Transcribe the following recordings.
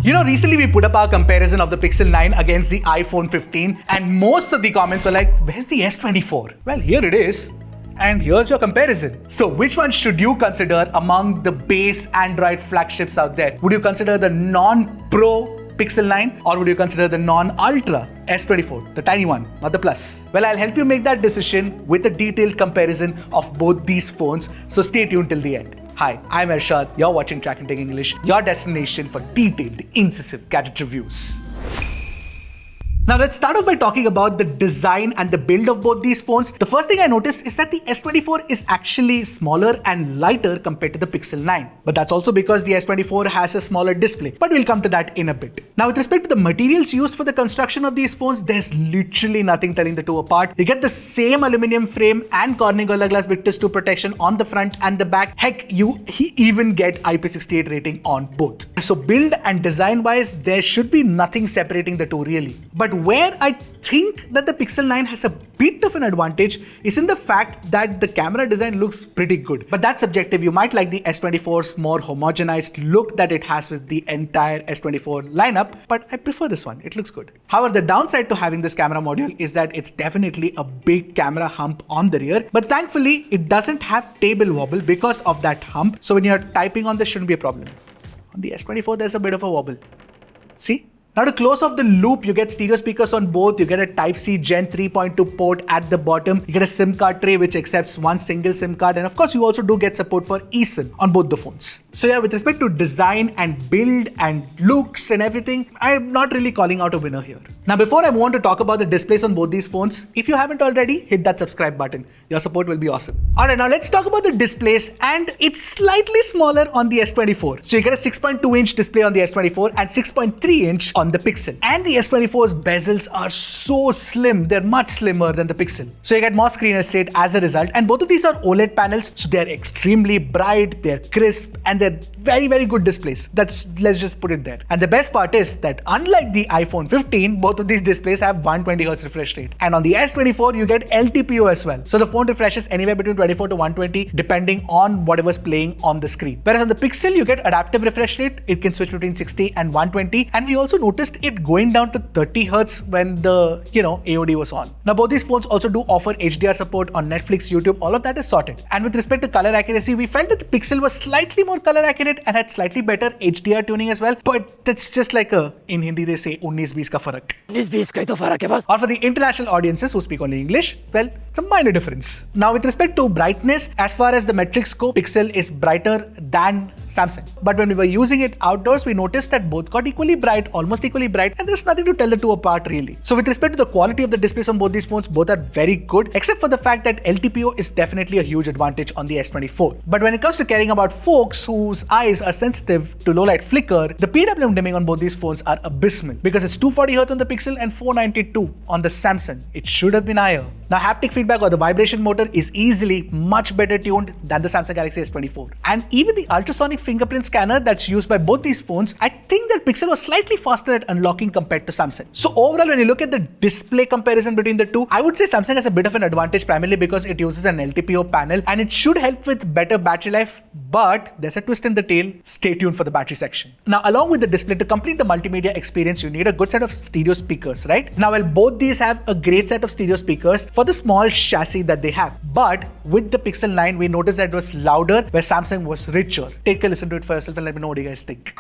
You know, recently we put up our comparison of the Pixel 9 against the iPhone 15 and most of the comments were like, where's the S24? Well, here it is. And here's your comparison. So which one should you consider among the base Android flagships out there? Would you consider the non-Pro Pixel 9 or would you consider the non-Ultra S24, the tiny one, not the Plus? Well, I'll help you make that decision with a detailed comparison of both these phones, so stay tuned till the end. Hi, I'm Arshad, you're watching Trakin English, your destination for detailed, incisive gadget reviews. Now let's start off by talking about the design and the build of both these phones. The first thing I noticed is that the S24 is actually smaller and lighter compared to the Pixel 9. But that's also because the S24 has a smaller display. But we'll come to that in a bit. Now with respect to the materials used for the construction of these phones, there's literally nothing telling the two apart. You get the same aluminum frame and Corning Gorilla Glass Victus 2 protection on the front and the back. Heck, you even get IP68 rating on both. So build and design wise, there should be nothing separating the two really. But where I think that the Pixel 9 has a bit of an advantage is in the fact that the camera design looks pretty good. But that's subjective. You might like the S24's more homogenized look that it has with the entire S24 lineup, but I prefer this one. It looks good. However, the downside to having this camera module is that it's definitely a big camera hump on the rear, but thankfully it doesn't have table wobble because of that hump. So when you're typing on this, shouldn't be a problem. On the S24, there's a bit of a wobble. See? Now to close off the loop, you get stereo speakers on both, you get a Type-C Gen 3.2 port at the bottom, you get a SIM card tray which accepts one single SIM card, and of course you also do get support for eSIM on both the phones. So yeah, with respect to design and build and looks and everything, I'm not really calling out a winner here. Now before I want to talk about the displays on both these phones, if you haven't already, hit that subscribe button. Your support will be awesome. Alright, now let's talk about the displays, and it's slightly smaller on the S24. So you get a 6.2-inch display on the S24 and 6.3-inch on the Pixel. And the S24's bezels are so slim, they're much slimmer than the Pixel. So you get more screen estate as a result, and both of these are OLED panels, so they're extremely bright, they're crisp, and they're very good displays. Let's just put it there. And the best part is that unlike the iPhone 15, both of these displays have 120Hz refresh rate. And on the S24, you get LTPO as well. So the phone refreshes anywhere between 24 to 120 depending on whatever's playing on the screen. Whereas on the Pixel, you get adaptive refresh rate. It can switch between 60 and 120. And we also noticed it going down to 30 Hz when the AOD was on. Now both these phones also do offer HDR support on Netflix, YouTube, all of that is sorted. And with respect to color accuracy, we felt that the Pixel was slightly more color accurate and had slightly better HDR tuning as well, but that's just like in Hindi they say 19-20 ka farak. 19-20 ka hi to farak hai bas. Or for the international audiences who speak only English, well, it's a minor difference. Now with respect to brightness, as far as the metrics go, Pixel is brighter than Samsung. But when we were using it outdoors, we noticed that both got equally bright, almost equally bright, and there's nothing to tell the two apart really. So with respect to the quality of the displays on both these phones, both are very good, except for the fact that LTPO is definitely a huge advantage on the S24. But when it comes to caring about folks whose eyes are sensitive to low light flicker, the PWM dimming on both these phones are abysmal because it's 240Hz on the Pixel and 492 on the Samsung. It should have been higher. Now haptic feedback or the vibration motor is easily much better tuned than the Samsung Galaxy S24. And even the ultrasonic fingerprint scanner that's used by both these phones, I think that Pixel was slightly faster at unlocking compared to Samsung. So overall, when you look at the display comparison between the two, I would say Samsung has a bit of an advantage primarily because it uses an LTPO panel and it should help with better battery life, but there's a twist in the tail. Stay tuned for the battery section. Now along with the display, to complete the multimedia experience, you need a good set of stereo speakers, right? Now while both these have a great set of stereo speakers for the small chassis that they have, but with the Pixel 9, we noticed that it was louder where Samsung was richer. Take a listen to it for yourself and let me know what you guys think.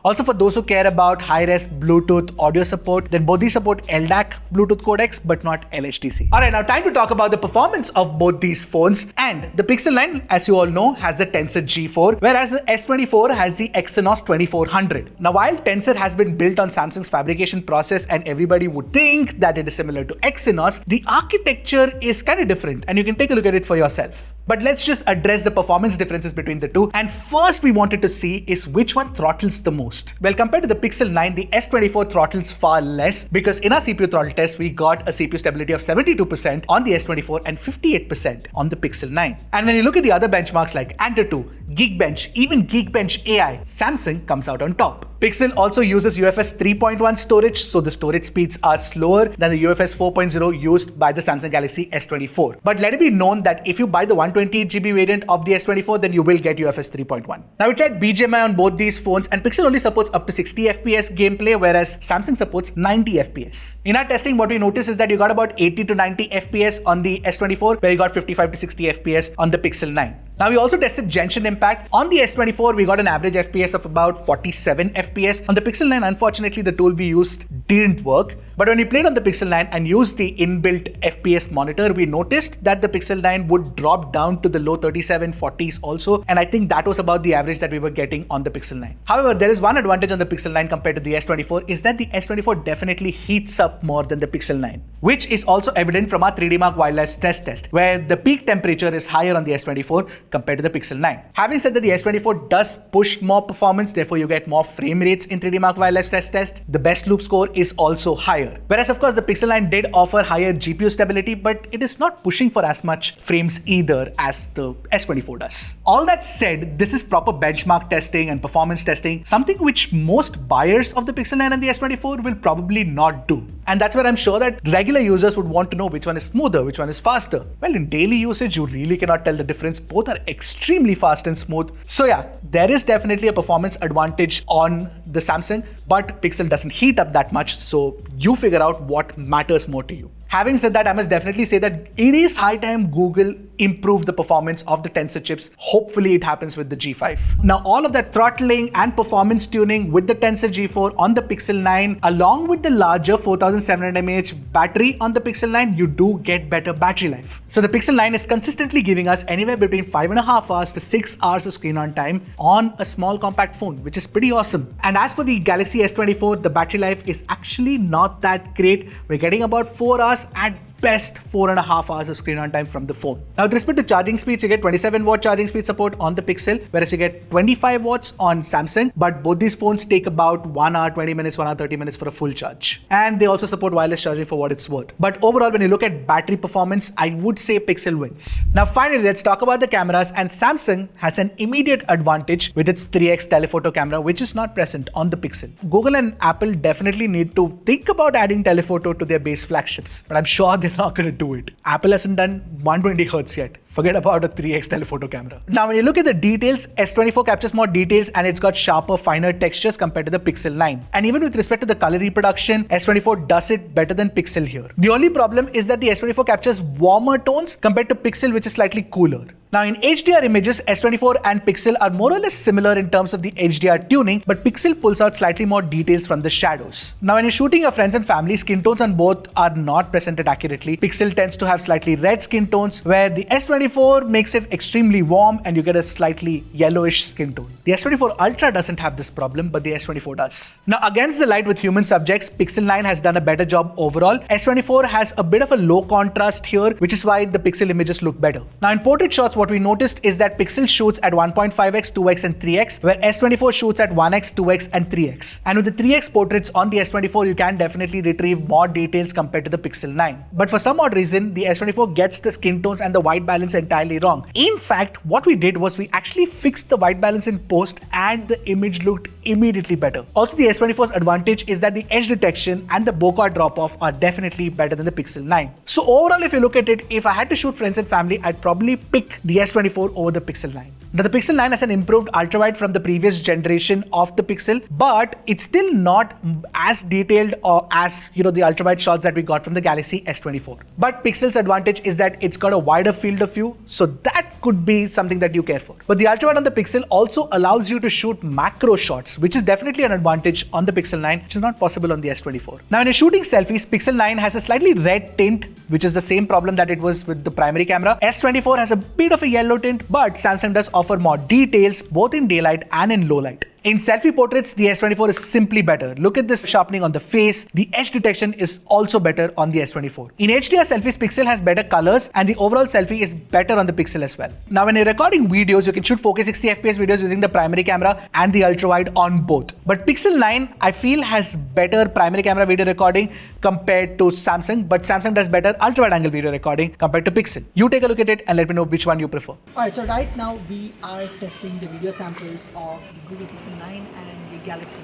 Also, for those who care about high-res Bluetooth audio support, then both these support LDAC Bluetooth codecs, but not LHDC. Alright, now time to talk about the performance of both these phones. And the Pixel 9, as you all know, has the Tensor G4, whereas the S24 has the Exynos 2400. Now, while Tensor has been built on Samsung's fabrication process and everybody would think that it is similar to Exynos, the architecture is kind of different and you can take a look at it for yourself. But let's just address the performance differences between the two. And first we wanted to see is which one throttles the most. Well, compared to the Pixel 9, the S24 throttles far less because in our CPU throttle test, we got a CPU stability of 72% on the S24 and 58% on the Pixel 9. And when you look at the other benchmarks like Antutu, Geekbench, even Geekbench AI, Samsung comes out on top. Pixel also uses UFS 3.1 storage, so the storage speeds are slower than the UFS 4.0 used by the Samsung Galaxy S24. But let it be known that if you buy the 128GB variant of the S24, then you will get UFS 3.1. Now we tried BGMI on both these phones, and Pixel only supports up to 60 FPS gameplay, whereas Samsung supports 90 FPS. In our testing, what we noticed is that you got about 80 to 90 FPS on the S24, where you got 55 to 60 FPS on the Pixel 9. Now we also tested Genshin Impact. On the S24, we got an average FPS of about 47 FPS. On the Pixel 9, unfortunately, the tool we used didn't work. But when we played on the Pixel 9 and used the inbuilt FPS monitor, we noticed that the Pixel 9 would drop down to the low 3740s also. And I think that was about the average that we were getting on the Pixel 9. However, there is one advantage on the Pixel 9 compared to the S24 is that the S24 definitely heats up more than the Pixel 9, which is also evident from our 3D Mark wireless stress test, where the peak temperature is higher on the S24 compared to the Pixel 9. Having said that, the S24 does push more performance, therefore you get more frame rates in 3D Mark wireless stress test. The best loop score is also higher. Whereas of course the Pixel 9 did offer higher GPU stability, but it is not pushing for as much frames either as the S24 does. All that said, this is proper benchmark testing and performance testing, something which most buyers of the Pixel 9 and the S24 will probably not do. And that's where I'm sure that regular users would want to know which one is smoother, which one is faster. Well, in daily usage, you really cannot tell the difference. Both are extremely fast and smooth. So yeah, there is definitely a performance advantage on the Samsung, but Pixel doesn't heat up that much. So you figure out what matters more to you. Having said that, I must definitely say that it is high time Google improve the performance of the Tensor chips. Hopefully it happens with the G5. Now all of that throttling and performance tuning with the Tensor G4 on the Pixel 9, along with the larger 4700 mAh battery on the Pixel 9, you do get better battery life. So the Pixel 9 is consistently giving us anywhere between 5.5 hours to 6 hours of screen on time on a small compact phone, which is pretty awesome. And as for the Galaxy S24, the battery life is actually not that great. We're getting about 4 hours at best 4.5 hours of screen on time from the phone. Now with respect to charging speeds, you get 27 watt charging speed support on the Pixel, whereas you get 25 watts on Samsung, but both these phones take about 1 hour 20 minutes, 1 hour 30 minutes for a full charge. And they also support wireless charging for what it's worth. But overall, when you look at battery performance, I would say Pixel wins. Now finally, let's talk about the cameras, and Samsung has an immediate advantage with its 3x telephoto camera, which is not present on the Pixel. Google and Apple definitely need to think about adding telephoto to their base flagships, but I'm sure they're not going to do it. Apple hasn't done 120 Hz yet. Forget about a 3x telephoto camera. Now when you look at the details, S24 captures more details and it's got sharper, finer textures compared to the Pixel 9. And even with respect to the color reproduction, S24 does it better than Pixel here. The only problem is that the S24 captures warmer tones compared to Pixel, which is slightly cooler. Now in HDR images, S24 and Pixel are more or less similar in terms of the HDR tuning, but Pixel pulls out slightly more details from the shadows. Now when you're shooting your friends and family, skin tones on both are not presented accurately. Pixel tends to have slightly red skin tones, where the S24 makes it extremely warm and you get a slightly yellowish skin tone. The S24 Ultra doesn't have this problem, but the S24 does. Now against the light with human subjects, Pixel 9 has done a better job overall. S24 has a bit of a low contrast here, which is why the Pixel images look better. Now in portrait shots, what we noticed is that Pixel shoots at 1.5x, 2x and 3x, where S24 shoots at 1x, 2x and 3x. And with the 3x portraits on the S24, you can definitely retrieve more details compared to the Pixel 9. But for some odd reason, the S24 gets the skin tones and the white balance entirely wrong. In fact, what we did was we actually fixed the white balance in post and the image looked immediately better. Also, the S24's advantage is that the edge detection and the bokeh drop-off are definitely better than the Pixel 9. So overall, if you look at it, if I had to shoot friends and family, I'd probably pick the S24 over the Pixel 9. Now the Pixel 9 has an improved ultrawide from the previous generation of the Pixel, but it's still not as detailed or as the ultrawide shots that we got from the Galaxy S24. But Pixel's advantage is that it's got a wider field of view, so that could be something that you care for. But the ultrawide on the Pixel also allows you to shoot macro shots, which is definitely an advantage on the Pixel 9, which is not possible on the S24. Now when you're shooting selfies, Pixel 9 has a slightly red tint, which is the same problem that it was with the primary camera. S24 has a bit of a yellow tint, but Samsung does offer more details both in daylight and in low light. In selfie portraits, the S24 is simply better. Look at this sharpening on the face. The edge detection is also better on the S24. In HDR selfies, Pixel has better colors and the overall selfie is better on the Pixel as well. Now when you're recording videos, you can shoot 4K 60 FPS videos using the primary camera and the ultrawide on both. But Pixel 9, I feel, has better primary camera video recording compared to Samsung, but Samsung does better ultrawide angle video recording compared to Pixel. You take a look at it and let me know which one you prefer. Alright, so right now we are testing the video samples of the Google Pixel 9 and the Galaxy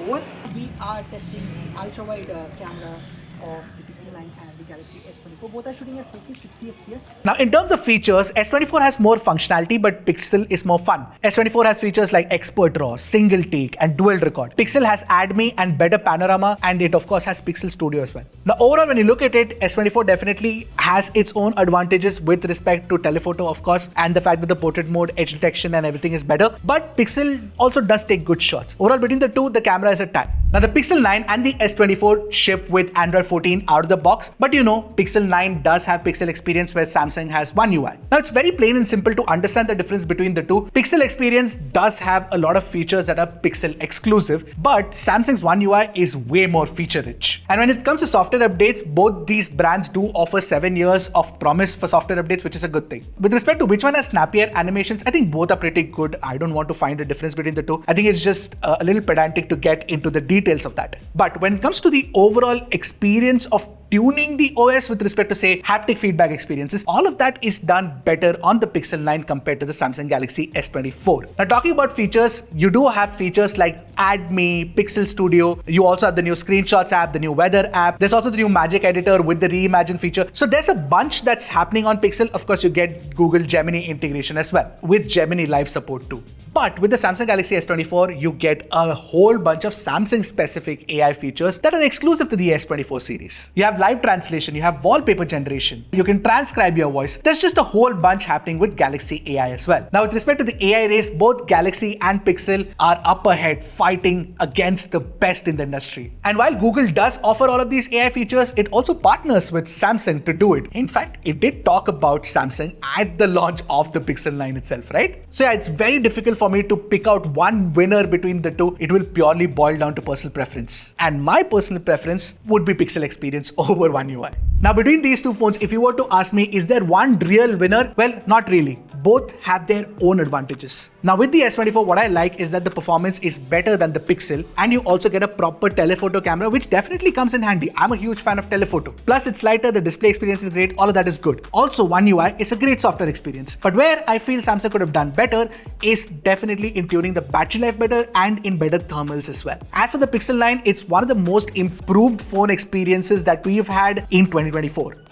S24. We are testing the ultra-wide camera of the Pixel 9 and the Galaxy S24. Both are shooting at 4K 60 FPS. Now, in terms of features, S24 has more functionality, but Pixel is more fun. S24 has features like expert RAW, single take, and dual record. Pixel has ADME and better panorama, and it of course has Pixel Studio as well. Now, overall, when you look at it, S24 definitely has its own advantages with respect to telephoto, of course, and the fact that the portrait mode, edge detection, and everything is better. But Pixel also does take good shots. Overall, between the two, the camera is a tie. Now, the Pixel 9 and the S24 ship with Android 14 out of the box, but you know, Pixel 9 does have Pixel Experience where Samsung has One UI. Now, it's very plain and simple to understand the difference between the two. Pixel Experience does have a lot of features that are Pixel exclusive, but Samsung's One UI is way more feature rich. And when it comes to software updates, both these brands do offer 7 years of promise for software updates, which is a good thing. With respect to which one has snappier animations, I think both are pretty good. I don't want to find a difference between the two. I think it's just a little pedantic to get into the details of that. But when it comes to the overall experience of tuning the OS with respect to, say, haptic feedback experiences, all of that is done better on the Pixel 9 compared to the Samsung Galaxy S24. Now, talking about features, you do have features like ADME, Pixel Studio. You also have the new Screenshots app, the new Weather app. There's also the new Magic Editor with the Reimagine feature. So there's a bunch that's happening on Pixel. Of course, you get Google Gemini integration as well, with Gemini Live support too. But with the Samsung Galaxy S24, you get a whole bunch of Samsung-specific AI features that are exclusive to the S24 series. You have live translation, you have wallpaper generation, you can transcribe your voice. There's just a whole bunch happening with Galaxy AI as well. Now, with respect to the AI race, both Galaxy and Pixel are up ahead, fighting against the best in the industry. And while Google does offer all of these AI features, it also partners with Samsung to do it. In fact, it did talk about Samsung at the launch of the Pixel 9 itself, right? So yeah, it's very difficult for me to pick out one winner between the two. It will purely boil down to personal preference. And my personal preference would be Pixel Experience over One UI. Now, between these two phones, if you were to ask me, is there one real winner? Well, not really. Both have their own advantages. Now, with the S24, what I like is that the performance is better than the Pixel, and you also get a proper telephoto camera, which definitely comes in handy. I'm a huge fan of telephoto. Plus, it's lighter, the display experience is great, all of that is good. Also, One UI is a great software experience. But where I feel Samsung could have done better is definitely in tuning the battery life better and in better thermals as well. As for the Pixel 9, it's one of the most improved phone experiences that we've had in 2024.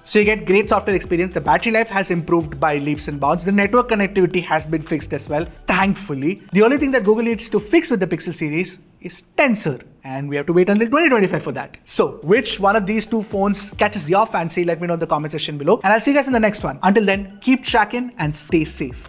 So you get great software experience, the battery life has improved by leaps and bounds, the network connectivity has been fixed as well, thankfully. The only thing that Google needs to fix with the Pixel series is Tensor, and we have to wait until 2025 for that. So, which one of these two phones catches your fancy? Let me know in the comment section below, and I'll see you guys in the next one. Until then, keep tracking and stay safe.